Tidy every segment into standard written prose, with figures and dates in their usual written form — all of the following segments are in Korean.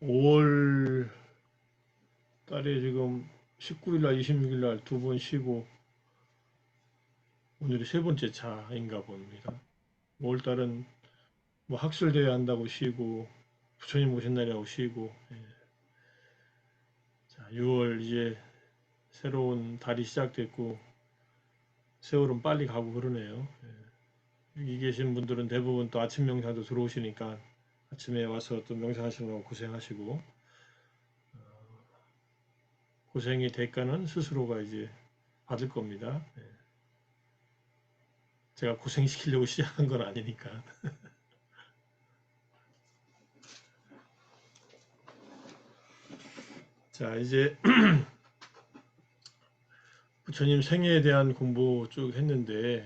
5월 달에 지금 19일 날, 26일 날 두 번 쉬고 오늘이 세 번째 차인가 봅니다. 5월 달은 뭐 학술대회 한다고 쉬고 부처님 오신 날이라고 쉬고 자, 6월 이제 새로운 달이 시작됐고 세월은 빨리 가고 그러네요. 여기 계신 분들은 대부분 또 아침 명상도 들어오시니까 아침에 와서 또 명상하시느라고 고생하시고 고생의 대가는 스스로가 이제 받을 겁니다. 제가 고생시키려고 시작한 건 아니니까. 자, 이제 부처님 생애에 대한 공부 쭉 했는데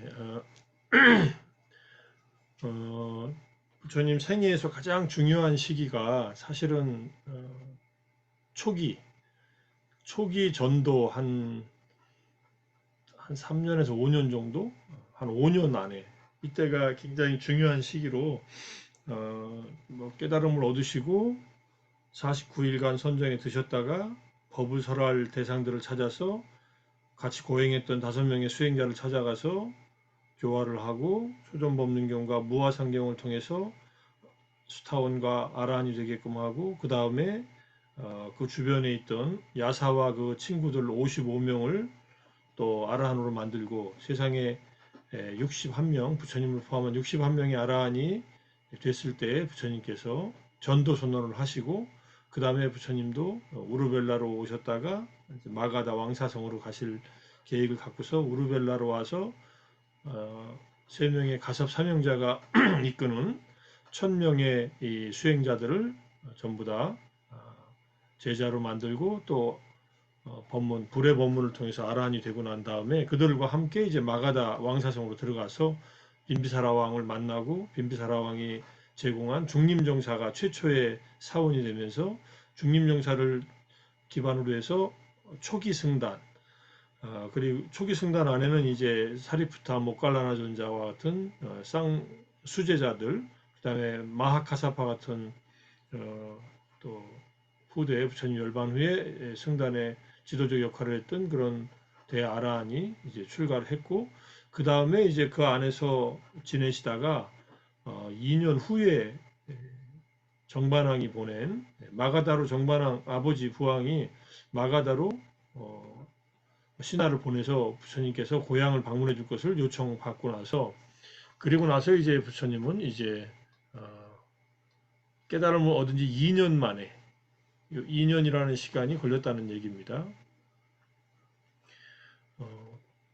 부처님 생애에서 가장 중요한 시기가 사실은 초기 전도 한 3년에서 5년 정도? 한 5년 안에 이때가 굉장히 중요한 시기로 뭐 깨달음을 얻으시고 49일간 선정에 드셨다가 법을 설할 대상들을 찾아서 같이 고행했던 5명의 수행자를 찾아가서 교화를 하고 소전법륜경과 무화상경을 통해서 수타원과 아라한이 되게끔 하고 그 다음에 그 주변에 있던 야사와 그 친구들 55명을 또 아라한으로 만들고 세상에 61명 부처님을 포함한 61명의 아라한이 됐을 때 부처님께서 전도 선언을 하시고 그 다음에 부처님도 우르벨라로 오셨다가 마가다 왕사성으로 가실 계획을 갖고서 우르벨라로 와서 3명의 가섭 사명자가 이끄는 1000명의 이 수행자들을 전부 다 제자로 만들고 또 법문, 불의 법문을 통해서 아라한이 되고 난 다음에 그들과 함께 이제 마가다 왕사성으로 들어가서 빈비사라 왕을 만나고 빈비사라 왕이 제공한 중림정사가 최초의 사원이 되면서 중림정사를 기반으로 해서 초기 승단 그리고 초기 승단 안에는 이제 사리푸타 모칼라나 존자와 같은 쌍 수제자들 그다음에 마하카사파 같은 또 후대 부처님 열반 후에 승단의 지도적 역할을 했던 그런 대아라한이 이제 출가를 했고 그 다음에 이제 그 안에서 지내시다가 2년 후에 정반왕이 보낸 마가다로 정반왕 아버지 부왕이 마가다로 신하를 보내서 부처님께서 고향을 방문해 줄 것을 요청받고 나서 그리고 나서 이제 부처님은 이제 깨달음을 얻은 지 2년 만에 2년이라는 시간이 걸렸다는 얘기입니다.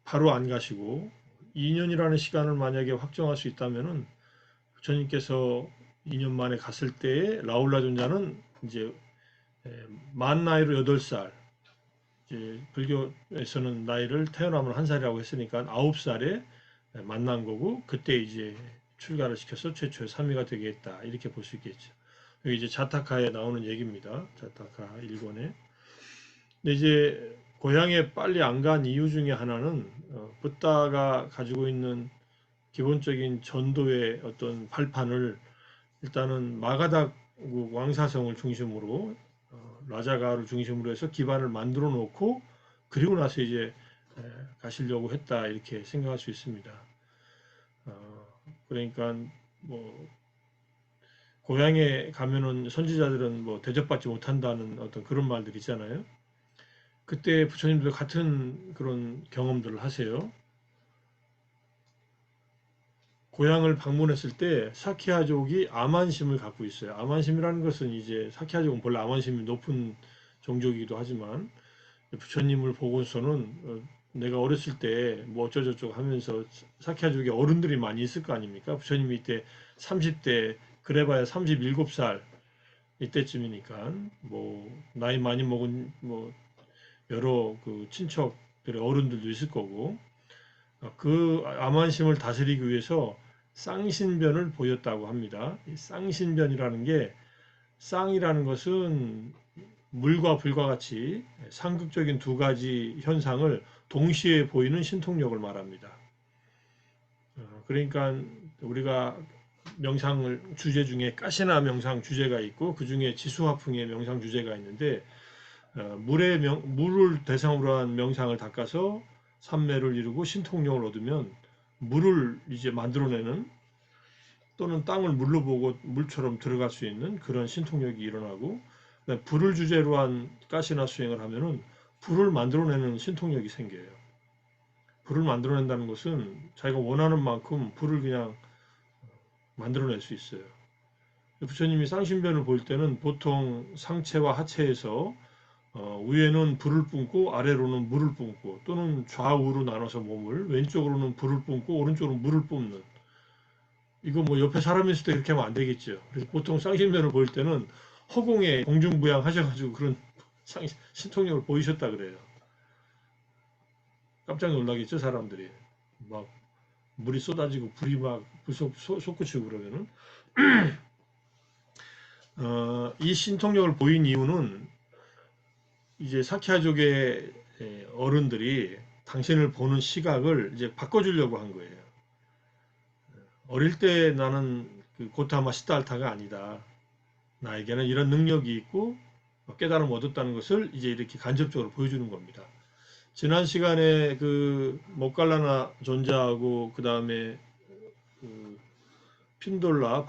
바로 안 가시고 2년이라는 시간을 만약에 확정할 수 있다면은 부처님께서 2년 만에 갔을 때에 라울라 존자는 이제 만 나이로 8살 이제 불교에서는 나이를 태어나면 1살이라고 했으니까 9살에 만난 거고 그때 이제 출가를 시켜서 최초의 삼위가 되게 했다 이렇게 볼 수 있겠죠. 여기 이제 자타카에 나오는 얘기입니다. 자타카 1권에. 근데 이제 고향에 빨리 안 간 이유 중에 하나는 붓다가 가지고 있는 기본적인 전도의 어떤 발판을 일단은 마가다국 왕사성을 중심으로 라자가를 중심으로 해서 기반을 만들어 놓고 그리고 나서 이제 가시려고 했다 이렇게 생각할 수 있습니다. 그러니까 뭐 고향에 가면은 선지자들은 뭐 대접받지 못한다는 어떤 그런 말들 있잖아요. 그때 부처님도 같은 그런 경험들을 하세요. 고향을 방문했을 때 사키아족이 아만심을 갖고 있어요. 아만심이라는 것은 이제 사키아족은 본래 아만심이 높은 종족이기도 하지만 부처님을 보고서는 내가 어렸을 때 뭐 어쩌저쩌고 하면서 사키아족의 어른들이 많이 있을 거 아닙니까? 부처님이 이때 30대 그래봐야 37살 이때쯤이니까 뭐 나이 많이 먹은 뭐 여러 그 친척들의 어른들도 있을 거고 그 아만심을 다스리기 위해서 쌍신변을 보였다고 합니다. 쌍신변이라는 게 쌍이라는 것은 물과 불과 같이 상극적인 두 가지 현상을 동시에 보이는 신통력을 말합니다. 그러니까 우리가 명상을 주제 중에 가시나 명상 주제가 있고 그 중에 지수화풍의 명상 주제가 있는데 물을 대상으로 한 명상을 닦아서 삼매를 이루고 신통력을 얻으면 물을 이제 만들어내는 또는 땅을 물로 보고 물처럼 들어갈 수 있는 그런 신통력이 일어나고 불을 주제로 한 가시나 수행을 하면은 불을 만들어내는 신통력이 생겨요. 불을 만들어낸다는 것은 자기가 원하는 만큼 불을 그냥 만들어낼 수 있어요. 부처님이 쌍신변을 볼 때는 보통 상체와 하체에서 위에는 불을 뿜고 아래로는 물을 뿜고 또는 좌우로 나눠서 몸을 왼쪽으로는 불을 뿜고 오른쪽으로는 물을 뿜는 이거 뭐 옆에 사람이 있을 때 그렇게 하면 안 되겠죠. 그래서 보통 쌍신변을 볼 때는 허공에 공중부양 하셔가지고 그런 신통력을 보이셨다 그래요. 깜짝 놀라겠죠 사람들이. 막 물이 쏟아지고 불이 막 솟구치고 그러면은 이 신통력을 보인 이유는 이제 사키아족의 어른들이 당신을 보는 시각을 이제 바꿔주려고 한 거예요. 어릴 때 나는 그 고타마 시달타가 아니다. 나에게는 이런 능력이 있고 깨달음 얻었다는 것을 이제 이렇게 간접적으로 보여주는 겁니다. 지난 시간에 그 모칼라나 존자하고 그 다음에 그 핀돌라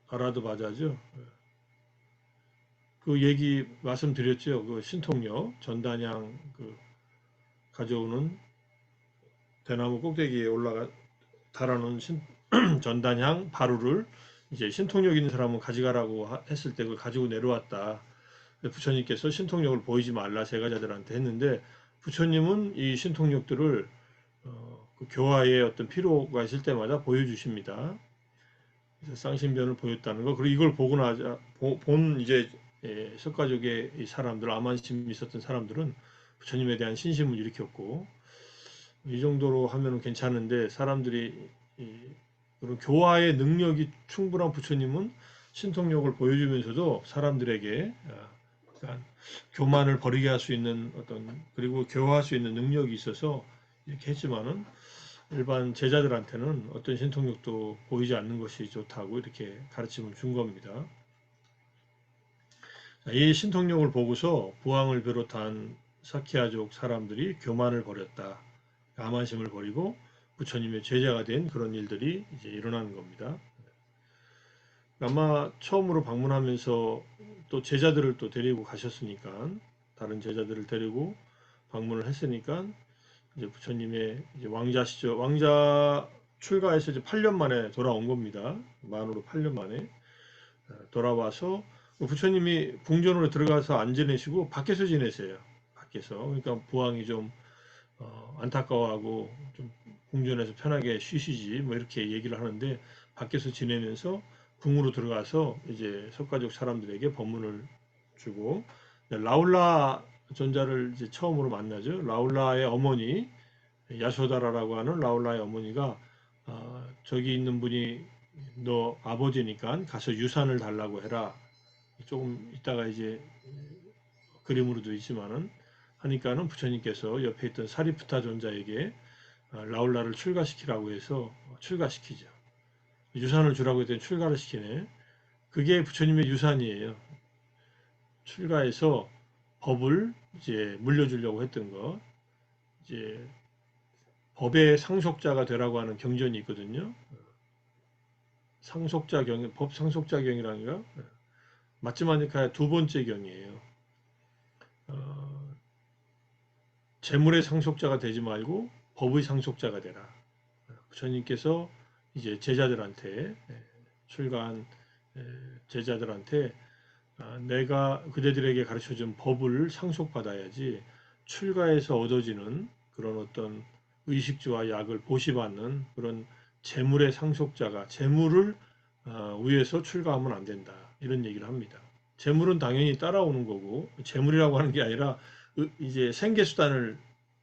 바라드 바자죠. 그 얘기 말씀드렸죠. 그 신통력 전단양 그 가져오는 대나무 꼭대기에 올라가 달아놓은 전단향 바루를 이제 신통력 있는 사람은 가져가라고 했을 때 그걸 가지고 내려왔다. 부처님께서 신통력을 보이지 말라 제가자들한테 했는데 부처님은 이 신통력들을 그 교화에 어떤 필요가 있을 때마다 보여주십니다. 쌍신변을 보였다는 거. 그리고 이걸 보고 나자 본 이제 석가족의 사람들, 아만심이 있었던 사람들은 부처님에 대한 신심을 일으켰고 이 정도로 하면 괜찮은데 사람들이 그런 교화의 능력이 충분한 부처님은 신통력을 보여주면서도 사람들에게 약간 교만을 버리게 할 수 있는 어떤 그리고 교화할 수 있는 능력이 있어서 이렇게 했지만은 일반 제자들한테는 어떤 신통력도 보이지 않는 것이 좋다고 이렇게 가르침을 준 겁니다. 이 신통력을 보고서 부왕을 비롯한 사키아족 사람들이 교만을 버렸다. 가만심을 버리고 부처님의 제자가 된 그런 일들이 이제 일어나는 겁니다. 아마 처음으로 방문하면서 또 제자들을 또 데리고 가셨으니까 다른 제자들을 데리고 방문을 했으니까 이제 부처님의 이제 왕자 시절 왕자 출가해서 이제 8년 만에 돌아온 겁니다. 만으로 8년 만에 돌아와서 부처님이 궁전으로 들어가서 안 지내시고 밖에서 지내세요. 밖에서 그러니까 부왕이 좀 안타까워하고 좀 궁전에서 편하게 쉬시지 뭐 이렇게 얘기를 하는데 밖에서 지내면서 궁으로 들어가서 이제 석가족 사람들에게 법문을 주고 라울라 존자를 이제 처음으로 만나죠. 라울라의 어머니 야소다라라고 하는 라울라의 어머니가 저기 있는 분이 너 아버지니까 가서 유산을 달라고 해라. 조금 있다가 이제 그림으로도 있지만은 하니까는 부처님께서 옆에 있던 사리푸타 존자에게 라울라를 출가시키라고 해서 출가시키죠. 유산을 주라고 했더니 출가를 시키네. 그게 부처님의 유산이에요. 출가해서 법을 이제 물려주려고 했던 것. 이제 법의 상속자가 되라고 하는 경전이 있거든요. 상속자경, 법 상속자경이라는 거. 마츠마니카의 두 번째 경이에요. 재물의 상속자가 되지 말고 법의 상속자가 되라. 부처님께서 이제 제자들한테 출가한 제자들한테 내가 그대들에게 가르쳐준 법을 상속받아야지 출가해서 얻어지는 그런 어떤 의식주와 약을 보시받는 그런 재물의 상속자가 재물을 위해서 출가하면 안 된다. 이런 얘기를 합니다. 재물은 당연히 따라오는 거고 재물이라고 하는 게 아니라 이제 생계수단을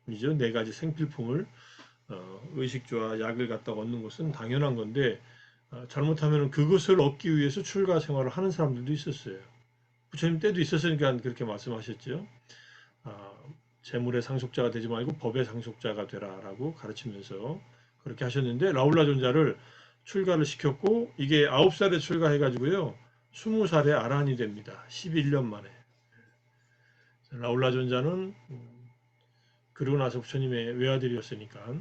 이죠. 네 가지 생필품을 의식주와 약을 갖다 얻는 것은 당연한 건데 잘못하면 그것을 얻기 위해서 출가 생활을 하는 사람들도 있었어요. 부처님 때도 있었으니까 그렇게 말씀하셨죠. 재물의 상속자가 되지 말고 법의 상속자가 되라라고 가르치면서 그렇게 하셨는데 라울라 존자를 출가를 시켰고 이게 9살에 출가해가지고요 20살에 아란이 됩니다. 11년 만에. 라울라 존자는 그러고 나서 부처님의 외아들이었으니까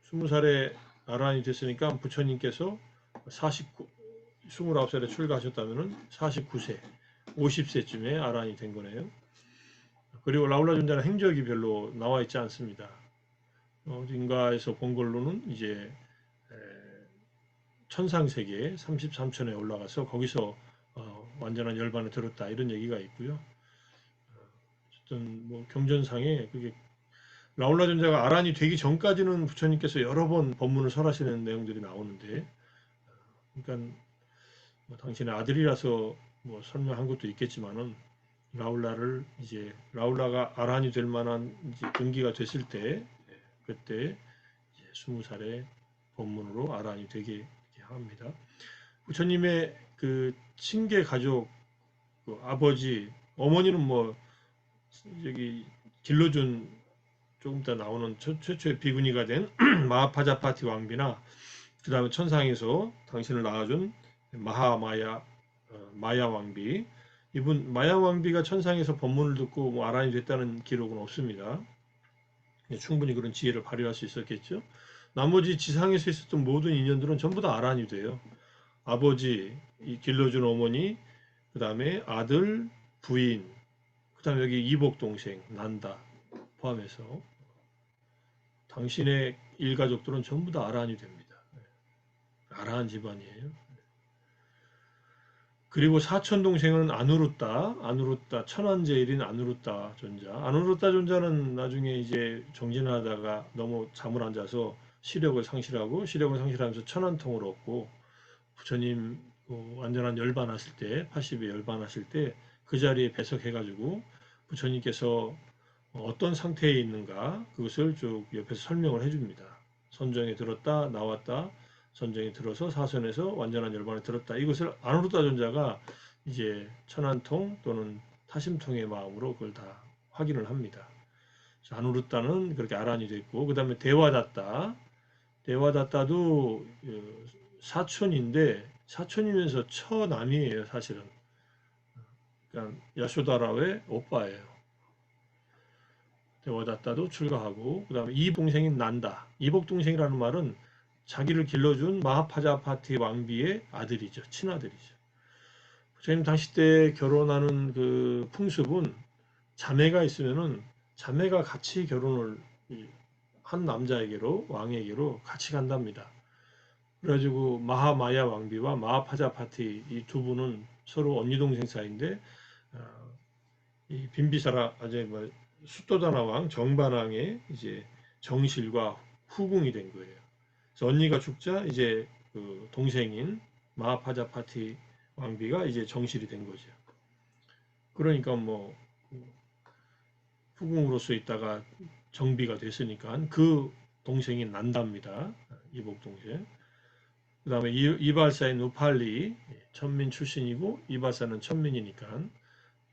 20살에 아란이 됐으니까 부처님께서 29살에 출가하셨다면 49세, 50세쯤에 아란이 된 거네요. 그리고 라울라 존자는 행적이 별로 나와 있지 않습니다. 어딘가에서 본 걸로는 이제 천상세계 33천에 올라가서 거기서 완전한 열반을 들었다 이런 얘기가 있고요. 어쨌든 뭐 경전상에 그게 라울라 존자가 아란이 되기 전까지는 부처님께서 여러 번 법문을 설하시는 내용들이 나오는데, 그러니까 뭐 당신의 아들이라서 뭐 설명한 것도 있겠지만은 라울라를 이제 라울라가 아란이 될 만한 이제 등기가 됐을 때 그때 이제 20살에 법문으로 아란이 되게 합니다. 부처님의 그 친계 가족, 그 아버지, 어머니는 뭐 여기 길러준 조금 이따 나오는 최초의 비구니가 된 마하파자파티 왕비나 그 다음에 천상에서 당신을 낳아준 마야 왕비. 이분 마야 왕비가 천상에서 법문을 듣고 뭐 아란이 됐다는 기록은 없습니다. 충분히 그런 지혜를 발휘할 수 있었겠죠. 나머지 지상에서 있었던 모든 인연들은 전부 다 아란이 돼요. 아버지, 이 길러준 어머니, 그 다음에 아들, 부인, 그 다음에 여기 이복 동생, 난다 포함해서 당신의 일가족들은 전부 다 아란이 됩니다. 아란 집안이에요. 그리고 사촌 동생은 아누루따 천한제일인 아누루따 존자. 아누루따 존자는 나중에 이제 정진하다가 너무 잠을 안 자서 시력을 상실하면서 천한통을 얻고 부처님 완전한 열반하실 때 80에 열반하실 때 그 자리에 배석해가지고 부처님께서 어떤 상태에 있는가 그것을 쭉 옆에서 설명을 해줍니다. 선정에 들었다 나왔다 선정에 들어서 사선에서 완전한 열반에 들었다. 이것을 아누루따 존자가 이제 천한통 또는 타심통의 마음으로 그걸 다 확인을 합니다. 아누루따는 그렇게 아란이 됐고 그 다음에 대와다따도 사촌인데 사촌이면서 처남이에요 사실은. 그러니까 야쇼다라의 오빠예요. 대와다따도 출가하고 그 다음에 이복동생인 난다. 이복동생이라는 말은 자기를 길러준 마하파자파티 왕비의 아들이죠. 친아들이죠. 부처님 당시 때 결혼하는 그 풍습은 자매가 있으면은 자매가 같이 결혼을 한 남자에게로 왕에게로 같이 간답니다. 그래가지고 마하마야 왕비와 마하파자파티 이 두 분은 서로 언니 동생 사이인데 이 빈비사라 수도다나 왕 정반왕의 이제 정실과 후궁이 된 거예요. 그래서 언니가 죽자 이제 그 동생인 마하파자파티 왕비가 이제 정실이 된 거죠. 그러니까 뭐 후궁으로서 있다가 정비가 됐으니까 그 동생이 난답니다. 이복 동생. 그 다음에 이발사인 우팔리 천민 출신이고 이발사는 천민이니까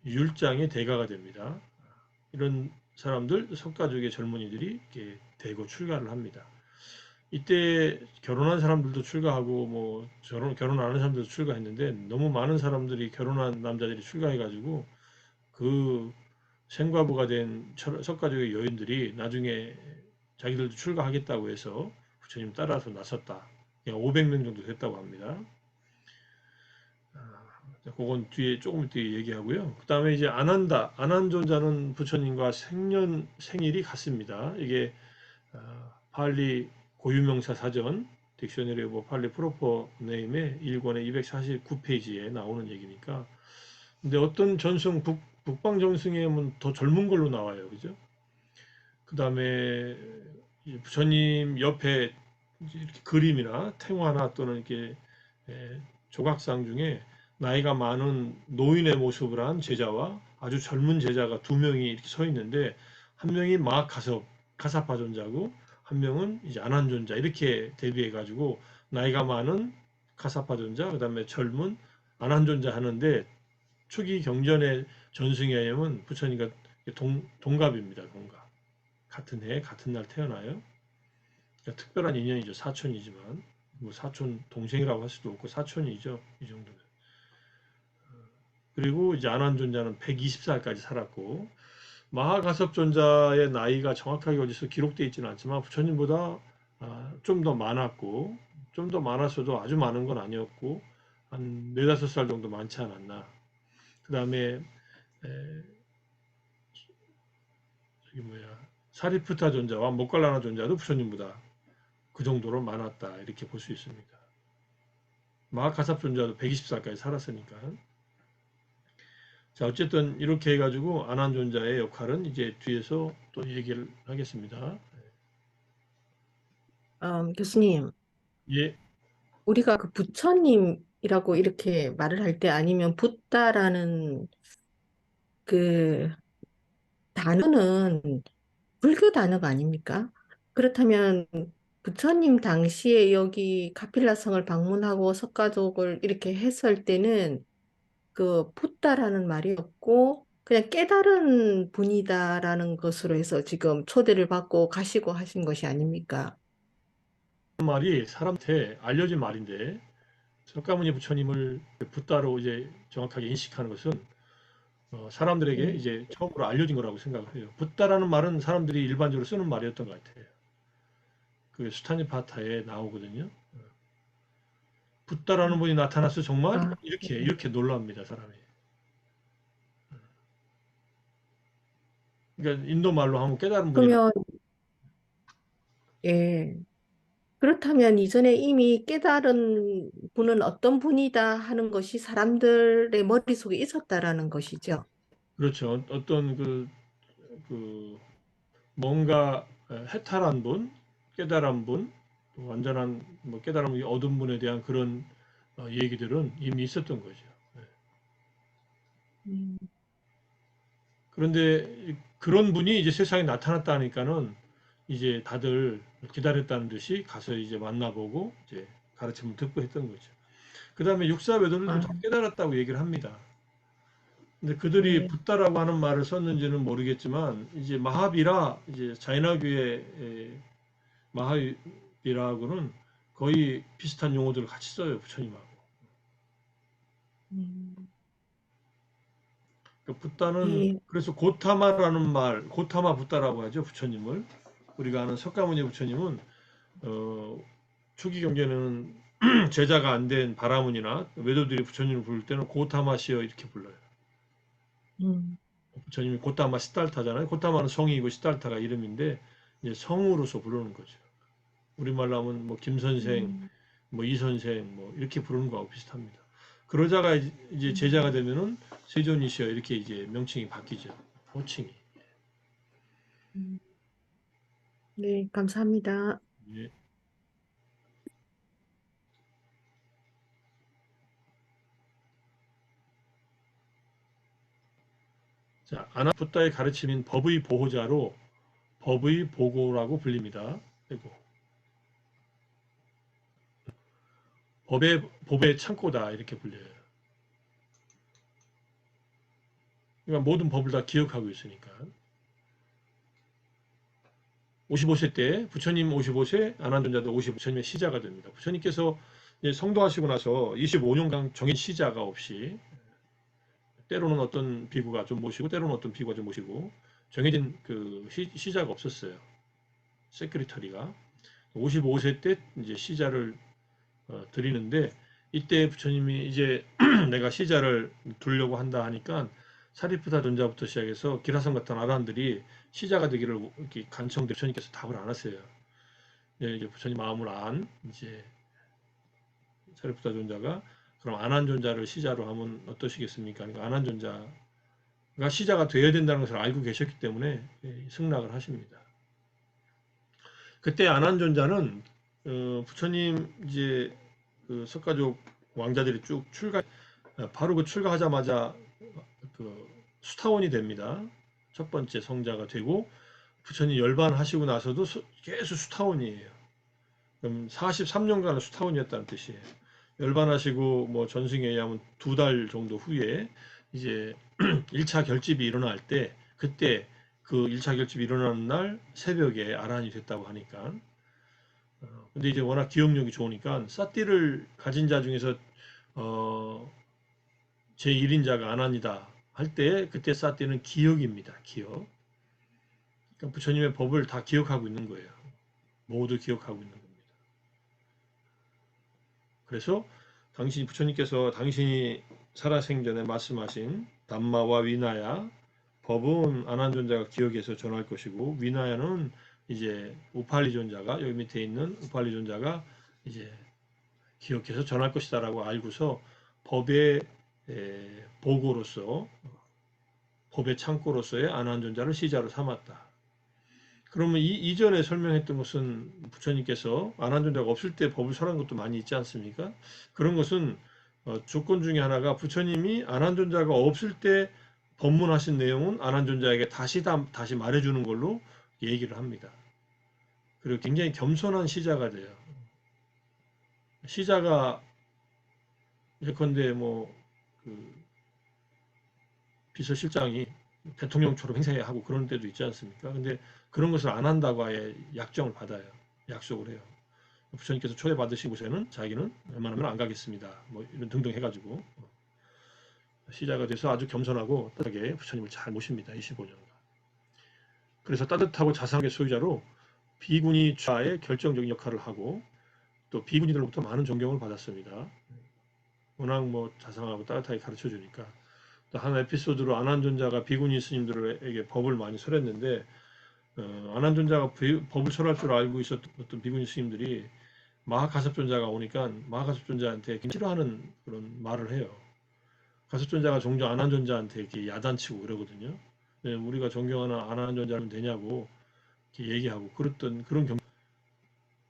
율장의 대가가 됩니다. 이런 사람들 석가족의 젊은이들이 이렇게 대거 출가를 합니다. 이때 결혼한 사람들도 출가하고 뭐 결혼 안 하는 사람들도 출가했는데 너무 많은 사람들이 결혼한 남자들이 출가해가지고 그 생과부가 된 석가족의 여인들이 나중에 자기들도 출가하겠다고 해서 부처님 따라서 나섰다. 500명 정도 됐다고 합니다. 그건 뒤에 조금 뒤에 얘기하고요. 그 다음에 이제 아난존자는 부처님과 생일이 같습니다. 이게 팔리 고유명사 사전 딕셔너리 오브 팔리 프로퍼 네임의 1권의 249페이지에 나오는 얘기니까. 근데 어떤 전승 북방 전승에는 더 젊은 걸로 나와요, 그죠? 그 다음에 부처님 옆에 이렇게 그림이나 탱화나 또는 이렇게 조각상 중에 나이가 많은 노인의 모습을 한 제자와 아주 젊은 제자가 두 명이 이렇게 서 있는데 한 명이 가사파 존자고 한 명은 이제 아난존자 이렇게 대비해 가지고 나이가 많은 가사파 존자 그다음에 젊은 아난존자 하는데 초기 경전의 전승에 의하면 부처님과 동갑입니다. 동갑. 같은 해 같은 날 태어나요. 그러니까 특별한 인연이죠. 사촌이지만 뭐 사촌 동생이라고 할 수도 없고 사촌이죠. 이 정도면. 그리고 이제 안한존자는 120살까지 살았고 마하가섭존자의 나이가 정확하게 어디서 기록되어 있지는 않지만 부처님보다 좀 더 많았고 좀 더 많았어도 아주 많은 건 아니었고 한 4~5살 정도 많지 않았나. 그 다음에 저기 뭐야 사리푸타 존자와 모갈라나 존자도 부처님보다 그 정도로 많았다 이렇게 볼 수 있습니다. 마하가삽 존자도 120살까지 살았으니까. 자, 어쨌든 이렇게 해가지고 안한 존자의 역할은 이제 뒤에서 또 얘기를 하겠습니다. 교수님, 예, 우리가 그 부처님이라고 이렇게 말을 할 때 아니면 붓다라는 그 단어는 불교 단어가 아닙니까? 그렇다면 부처님 당시에 여기 카필라성을 방문하고 석가족을 이렇게 했을 때는 그 붓다라는 말이 없고 그냥 깨달은 분이다라는 것으로 해서 지금 초대를 받고 가시고 하신 것이 아닙니까? 그 말이 사람한테 알려진 말인데 석가모니 부처님을 붓다로 이제 정확하게 인식하는 것은 사람들에게 네. 이제 처음으로 알려진 거라고 생각을 해요. 붓다라는 말은 사람들이 일반적으로 쓰는 말이었던 것 같아요. 그 수타니파타에 나오거든요. 붓다라는 분이 나타나서 정말 아, 네. 이렇게 놀랍니다, 사람이. 그러니까 인도 말로 하면 깨달은 분이 그러면 예. 그렇다면 이전에 이미 깨달은 분은 어떤 분이다 하는 것이 사람들의 머릿속에 있었다라는 것이죠. 그렇죠. 어떤 그 뭔가 해탈한 분, 깨달은 분, 또 완전한 뭐 깨달음을 얻은 분에 대한 그런 얘기들은 이미 있었던 거죠. 네. 음, 그런데 그런 분이 이제 세상에 나타났다니까는 이제 다들 기다렸다는 듯이 가서 이제 만나보고 이제 가르침을 듣고 했던 거죠. 그 다음에 육사배들도 아, 다 깨달았다고 얘기를 합니다. 근데 그들이 네. 붓다라고 하는 말을 썼는지는 모르겠지만 이제 마하비라 이제 자이나교의 마하비라고는 거의 비슷한 용어들을 같이 써요 부처님하고. 음, 그러니까 붓다는 이, 그래서 고타마라는 말, 고타마 붓다라고 하죠 부처님을. 우리가 아는 석가모니 부처님은 어, 초기 경계는 제자가 안 된 바라문이나 외도들이 부처님을 부를 때는 고타마시여 이렇게 불러요. 음, 부처님이 고타마 시달타잖아요. 고타마는 성이고 시달타가 이름인데 이제 성으로서 부르는 거죠. 우리말로 하면 뭐 김선생, 음, 뭐 이선생 뭐 이렇게 부르는 거하고 비슷합니다. 그러자가 이제 제자가 음, 되면은 세존이시여 이렇게 이제 명칭이 바뀌죠. 호칭이. 음. 네, 감사합니다. 예. 자, 아나푸타의 가르침인 법의 보호자로 법의 보고라고 불립니다. 그리고 법의 창고다 이렇게 불려요. 그러니까 모든 법을 다 기억하고 있으니까. 55세 때 부처님 55세, 아난존자도 55, 부처님의 시자가 됩니다. 부처님께서 성도하시고 나서 25년간 정인 시자가 없이 때로는 어떤 비구가 좀 모시고 때로는 어떤 비구가 좀 모시고 정해진 그 시자가 없었어요. 세크리터리가 55세 때 이제 시자를 드리는데 이때 부처님이 이제 내가 시자를 두려고 한다 하니까 사리푸타 존자부터 시작해서 기라성 같은 아란들이 시자가 되기를 이렇게 간청돼 부처님께서 답을 안 하세요. 네, 이제 부처님 마음을 안 이제 사리푸타 존자가 그럼 안한 존자를 시자로 하면 어떠시겠습니까? 그러니까 안한 존자가 시자가 되어야 된다는 것을 알고 계셨기 때문에 승낙을 하십니다. 그때 안한 존자는 부처님 이제 그 석가족 왕자들이 쭉 바로 그 출가하자마자 그 수타원이 됩니다. 첫 번째 성자가 되고 부처님 열반하시고 나서도 계속 수타원이에요. 그럼 43년간 수타원이었다는 뜻이에요. 열반하시고 뭐 전승에 의하면 2달 정도 후에 이제 1차 결집이 일어날 때 그때 그 1차 결집이 일어나는 날 새벽에 아란이 됐다고 하니까 근데 이제 워낙 기억력이 좋으니까 싸띠를 가진 자 중에서 제1인자가 아난이다 할 때 그때 싸띠는 기억입니다. 기억. 그러니까 부처님의 법을 다 기억하고 있는 거예요. 모두 기억하고 있는 겁니다. 그래서 부처님께서 당신이 살아생전에 말씀하신 담마와 위나야, 법은 아난존자가 기억해서 전할 것이고, 위나야는 이제 우팔리존자가, 여기 밑에 있는 우팔리존자가 이제 기억해서 전할 것이다라고 알고서 법의 보고로서, 법의 창고로서의 아난존자를 시자로 삼았다. 그러면 이전에 설명했던 것은 부처님께서 아난존자가 없을 때 법을 설한 것도 많이 있지 않습니까? 그런 것은 조건 중에 하나가 부처님이 아난존자가 없을 때 법문하신 내용은 아난존자에게 다시 말해주는 걸로 얘기를 합니다. 그리고 굉장히 겸손한 시자가 돼요. 시자가 예컨대 그 비서실장이 대통령처럼 행세하고 그런 때도 있지 않습니까? 근데 그런 것을 안 한다고 아예 약정을 받아요. 약속을 해요. 부처님께서 초대받으신 곳에는 자기는 웬만하면 안 가겠습니다. 이런 등등 해가지고 시자가 돼서 아주 겸손하고 따뜻하게 부처님을 잘 모십니다. 25년간. 그래서 따뜻하고 자상하게 소유자로 비구니 좌의 결정적인 역할을 하고 또 비구니들로부터 많은 존경을 받았습니다. 워낙 자상하고 따뜻하게 가르쳐 주니까. 또 한 에피소드로 아난존자가 비구니 스님들에게 법을 많이 설했는데 아난존자가 법을 설할 줄 알고 있었던 어떤 비구니 스님들이 마하가섭존자가 오니까 마하가섭존자한테 싫어하는 그런 말을 해요. 가섭존자가 종종 아난존자한테 이렇게 야단치고 그러거든요. 네, 우리가 존경하는 아난존자는 되냐고 이렇게 얘기하고 그랬던 그런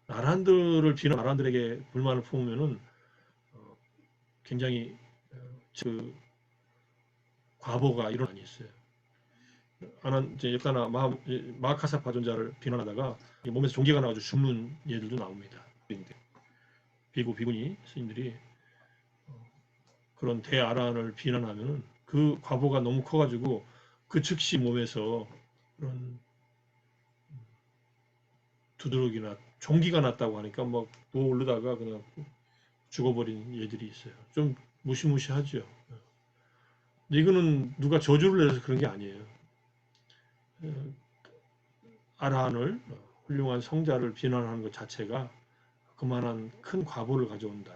아란들을 비난 아란들에게 불만을 품으면은 굉장히 그 과보가 일어나니 있어요. 이제 역사나 마하카사파 존자를 비난하다가 몸에서 종기가 나가지고 죽는 예들도 나옵니다. 비구니 스님들이 그런 대아란을 비난하면 그 과보가 너무 커가지고 그 즉시 몸에서 그런 두드러기나 종기가 났다고 하니까 막 부어 오르다가 그냥 죽어버린 예들이 있어요. 좀 무시무시하죠. 근데 이거는 누가 저주를 내서 그런 게 아니에요. 아라한을 훌륭한 성자를 비난하는 것 자체가 그만한 큰 과보를 가져온다.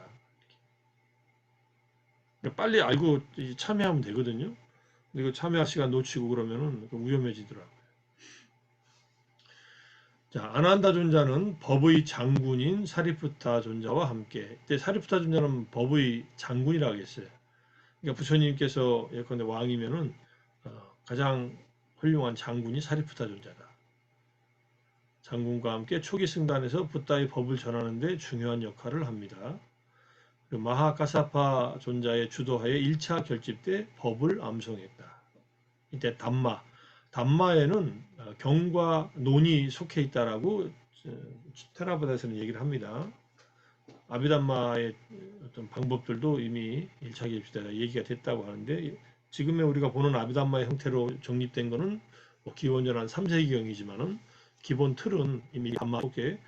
빨리 알고 참여하면 되거든요. 근데 그 참여할 시간 놓치고 그러면은 위험해지더라고요. 자, 아난다 존자는 법의 장군인 사리푸타 존자와 함께, 그때 사리푸타 존자는 법의 장군이라고 했어요. 그러니까 부처님께서 예컨대 왕이면은 가장 훌륭한 장군이 사리푸타 존자다. 장군과 함께 초기 승단에서 붓다의 법을 전하는데 중요한 역할을 합니다. 마하카사파 존자의 주도하에 1차 결집 때 법을 암송했다. 이때 담마에는 경과 논이 속해 있다라고 테라바다에서는 얘기를 합니다. 아비담마의 어떤 방법들도 이미 1차 결집 때 얘기가 됐다고 하는데 지금의 우리가 보는 아비담마의 형태로 정립된 것은 기원전 한 3세기경이지만은 기본 틀은 이미 담마 속에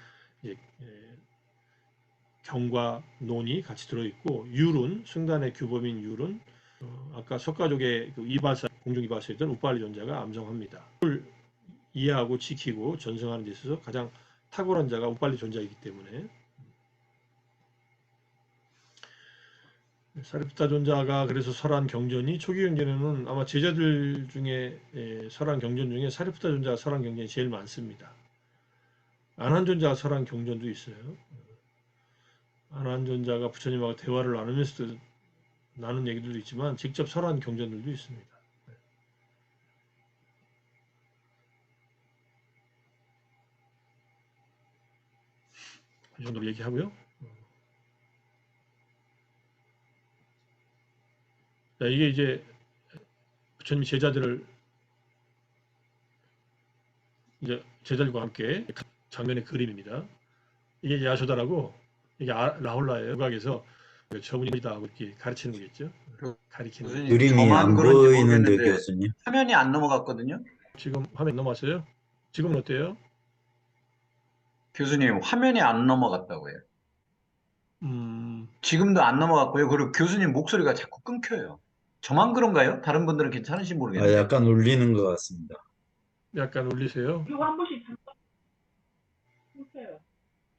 경과 논이 같이 들어있고 율은 승단의 규범인 율은 아까 석가족의 그 공중 이발사였던 우빨리 존자가 암송합니다. 그걸 이해하고 지키고 전승하는 데 있어서 가장 탁월한 자가 우빨리 존자이기 때문에 사리푸타 존자가 그래서 설한 경전이 초기 경전에는 아마 제자들 중에 설한 경전 중에 사리푸타 존자가 설한 경전이 제일 많습니다. 아난 존자가 설한 경전도 있어요. 아난 존자가 부처님하고 대화를 나누면서도 나눈 얘기들도 있지만 직접 설한 경전들도 있습니다. 이 정도로 얘기하고요. 자, 이게 이제 부처님 제자들을 이제 제자들과 함께 장면의 그림입니다. 이게 야쇼다라고 이게 라홀라의 국악에서 저분이다 하고 이렇게 가르치는 거겠죠. 가리키는 교수님, 거죠. 그림이 저만 안 그런지 보이는데 모르겠는데 교수님. 화면이 안 넘어갔거든요. 지금 화면 넘어왔어요? 지금은 어때요? 교수님, 화면이 안 넘어갔다고요. 음, 지금도 안 넘어갔고요. 그리고 교수님 목소리가 자꾸 끊겨요. 저만 그런가요? 다른 분들은 괜찮으신지 아, 모르겠는데. 약간 울리는 것 같습니다. 약간 울리세요? 이거 한 번씩 해요.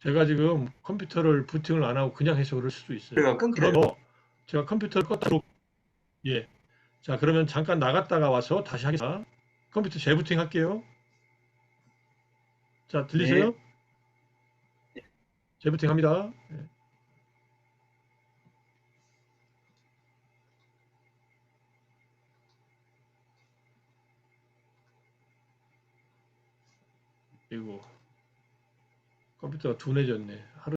제가 지금 컴퓨터를 부팅을 안 하고 그냥 해서 그럴 수도 있어요. 소리가 끊겨요. 그러면 제가 컴퓨터를 껐다 예. 자, 그러면 잠깐 나갔다가 와서 다시 하겠습니다. 컴퓨터 재부팅 할게요. 자, 들리세요? 네. 재부팅 합니다. 예. 그리고 컴퓨터가 둔해졌네. 하루